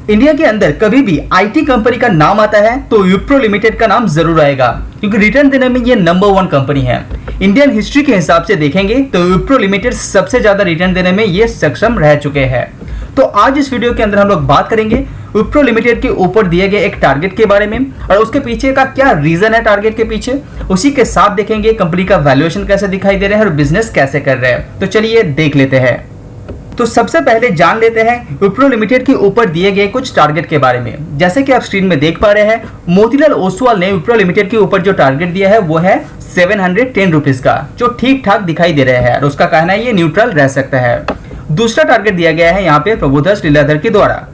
India के अंदर कभी भी आईटी कंपनी का नाम आता है तो विप्रो लिमिटेड का नाम जरूर आएगा, क्योंकि रिटर्न देने में ये नंबर 1 कंपनी है। इंडियन हिस्ट्री के हिसाब से देखेंगे तो विप्रो लिमिटेड सबसे ज्यादा रिटर्न देने में ये सक्षम रह चुके हैं। तो आज इस वीडियो के अंदर हम लोग बात करेंगे विप्रो लिमिटेड के ऊपर दिए गए एक टारगेट के बारे में और उसके पीछे का क्या रीजन है टारगेट के पीछे। उसी के साथ देखेंगे कंपनी का वैल्यूएशन कैसे दिखाई दे रहा है और बिजनेस कैसे कर रहे हैं। तो चलिए देख लेते हैं। तो सबसे पहले जान लेते हैं विप्रो लिमिटेड के ऊपर दिए गए कुछ टारगेट के बारे में। जैसे कि आप स्क्रीन में देख पा रहे हैं, मोतीलाल ओसवाल ने विप्रो लिमिटेड के ऊपर जो टारगेट दिया है वो है 710 रुपीज का, जो ठीक ठाक दिखाई दे रहा है और उसका कहना है ये न्यूट्रल रह सकता है। दूसरा टारगेट दिया गया है यहाँ पे प्रभुदास लीलाधर के द्वारा,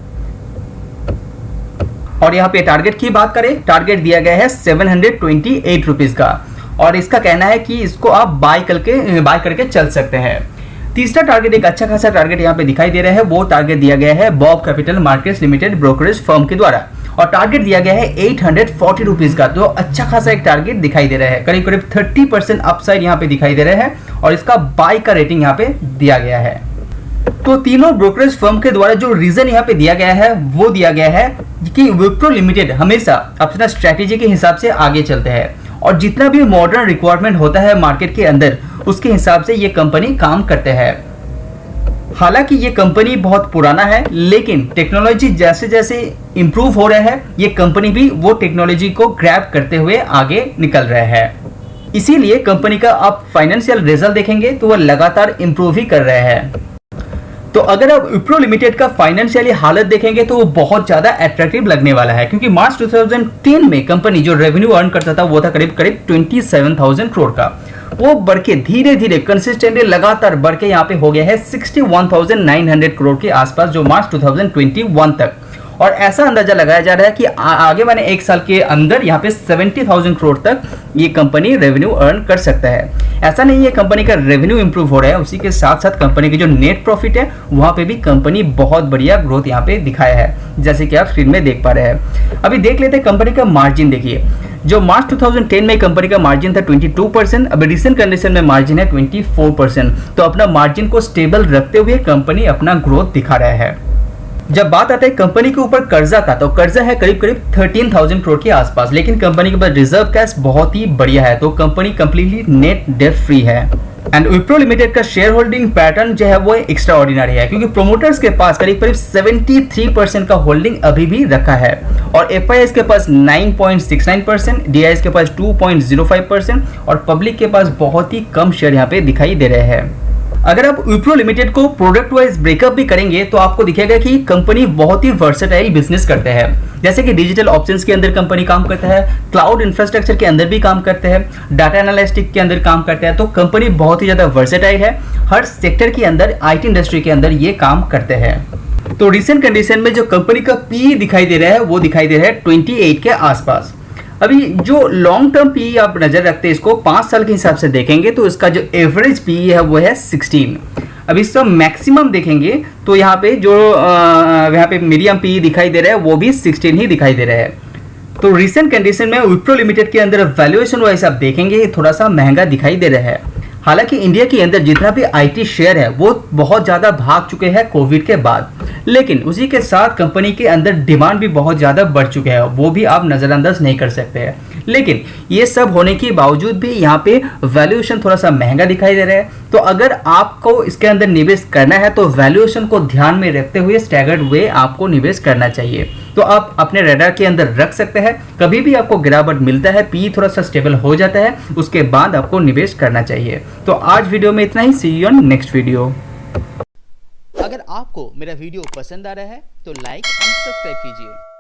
और यहाँ पे टारगेट की बात करें, टारगेट दिया गया है 728 रुपीज का, और इसका कहना है कि इसको आप बाय करके चल सकते हैं। तीसरा टारगेट, एक अच्छा खासा टारगेट यहाँ पे दिखाई दे रहा है, वो टारगेट दिया गया है Bob capital markets limited brokerage firm के द्वारा, और टारगेट दिया गया है 840 रुपीज का। तो अच्छा खासा एक टारगेट दिखाई दे रहा है, करीब करीब 30% अपसाइड यहाँ पे दिखाई दे रहा है, और इसका बाय का रेटिंग यहाँ पे दिया गया है। तो तीनों ब्रोकरेज फर्म के द्वारा जो रीजन यहाँ पे दिया गया है वो दिया गया है कि विप्रो लिमिटेड हमेशा अपना स्ट्रेटेजी के हिसाब से आगे चलते हैं, और जितना भी मॉडर्न रिक्वायरमेंट होता है मार्केट के अंदर उसके हिसाब से ये कंपनी काम करते हैं। हालांकि ये कंपनी बहुत पुराना है, लेकिन टेक्नोलॉजी जैसे जैसे इंप्रूव हो रहा है ये कंपनी भी वो टेक्नोलॉजी को ग्रैब करते हुए आगे निकल रहा है। इसीलिए कंपनी का आप फाइनेंशियल रिजल्ट देखेंगे तो वो लगातार इंप्रूव ही कर रहे हैं। तो अगर आप विप्रो लिमिटेड का फाइनेंशियली हालत देखेंगे तो वो बहुत ज्यादा अट्रैक्टिव लगने वाला है, क्योंकि मार्च 2010 में कंपनी जो रेवेन्यू अर्न करता था वो था करीब करीब 27,000 करोड़ का। वो बढ़ के धीरे धीरे कंसिस्टेंटली लगातार बढ़ के यहाँ पे हो गया है 61,900 करोड़ के आसपास, जो मार्च 2021 तक। और ऐसा अंदाजा लगाया जा रहा है कि आगे वाले एक साल के अंदर यहाँ पे 70,000 करोड़ तक ये कंपनी रेवेन्यू अर्न कर सकता है। ऐसा नहीं है कंपनी का रेवेन्यू इंप्रूव हो रहा है, उसी के साथ साथ कंपनी की जो नेट प्रॉफिट है वहां पे भी कंपनी बहुत बढ़िया ग्रोथ यहाँ पे दिखाया है, जैसे कि आप स्क्रीन में देख पा रहे हैं। अभी देख लेते हैं कंपनी का मार्जिन। देखिए, जो मार्च 2010 में कंपनी का मार्जिन था 22%, अभी रिसेंट कंडीशन में मार्जिन है 24%। तो अपना मार्जिन को स्टेबल रखते हुए कंपनी अपना ग्रोथ दिखा रहा है। जब बात आता है कंपनी के ऊपर कर्जा का, तो कर्जा है करीब करीब 13,000 करोड़ के आसपास, लेकिन कंपनी के पास रिजर्व कैश बहुत ही बढ़िया है, तो company completely net debt free है। एंड विप्रो लिमिटेड का शेयर होल्डिंग पैटर्न जो है वो एक्स्ट्रा ऑर्डिनरी है, क्योंकि प्रोमोटर्स के पास करीब करीब 73% का होल्डिंग अभी भी रखा है, और एफआईआईस के पास 9.69%, डीआईएस के पास 2.05% और पब्लिक के पास बहुत ही कम शेयर यहाँ पे दिखाई दे रहे हैं। अगर आप विप्रो लिमिटेड को प्रोडक्ट वाइज ब्रेकअप भी करेंगे तो आपको दिखेगा कि कंपनी बहुत ही वर्सेटाइल बिजनेस करते हैं। जैसे कि डिजिटल ऑप्शंस के अंदर कंपनी काम करता है, क्लाउड इंफ्रास्ट्रक्चर के अंदर भी काम करते हैं, डाटा एनालिटिक्स के अंदर काम करते हैं। तो कंपनी बहुत ही ज्यादा वर्सेटाइल है, हर सेक्टर के अंदर, आईटी इंडस्ट्री के अंदर ये काम करते हैं। तो रिसेंट कंडीशन में जो कंपनी का पी दिखाई दे रहा है वो दिखाई दे रहा है 28 के आसपास। अभी जो लॉन्ग टर्म पी आप नजर रखते हैं, इसको 5 साल के हिसाब से देखेंगे तो इसका जो एवरेज पी है वो है 16। अब इसका मैक्सिमम देखेंगे तो यहाँ पे जो यहाँ पे मीडियम पी दिखाई दे रहा है वो भी 16 ही दिखाई दे रहा है। तो रिसेंट कंडीशन में विप्रो लिमिटेड के अंदर वैल्यूएशन वाइज आप देखेंगे थोड़ा सा महंगा दिखाई दे रहा है। हालांकि इंडिया के अंदर जितना भी आईटी शेयर है वो बहुत ज्यादा भाग चुके हैं कोविड के बाद, लेकिन उसी के साथ कंपनी के अंदर डिमांड भी बहुत ज्यादा बढ़ चुके हैं, वो भी आप नजरअंदाज नहीं कर सकते हैं। लेकिन ये सब होने के बावजूद भी यहाँ पे वैल्यूएशन थोड़ा सा महंगा दिखाई दे रहा है। तो अगर आपको इसके अंदर निवेश करना है तो वैल्यूएशन को ध्यान में रखते हुए स्टैगर्ड वे आपको निवेश करना चाहिए। तो आप अपने रडार के अंदर रख सकते हैं, कभी भी आपको गिरावट मिलता है, पी थोड़ा सा स्टेबल हो जाता है, उसके बाद आपको निवेश करना चाहिए। तो आज वीडियो में इतना ही, सी यू ऑन नेक्स्ट वीडियो। अगर आपको मेरा वीडियो पसंद आ रहा है तो लाइक एंड सब्सक्राइब कीजिए।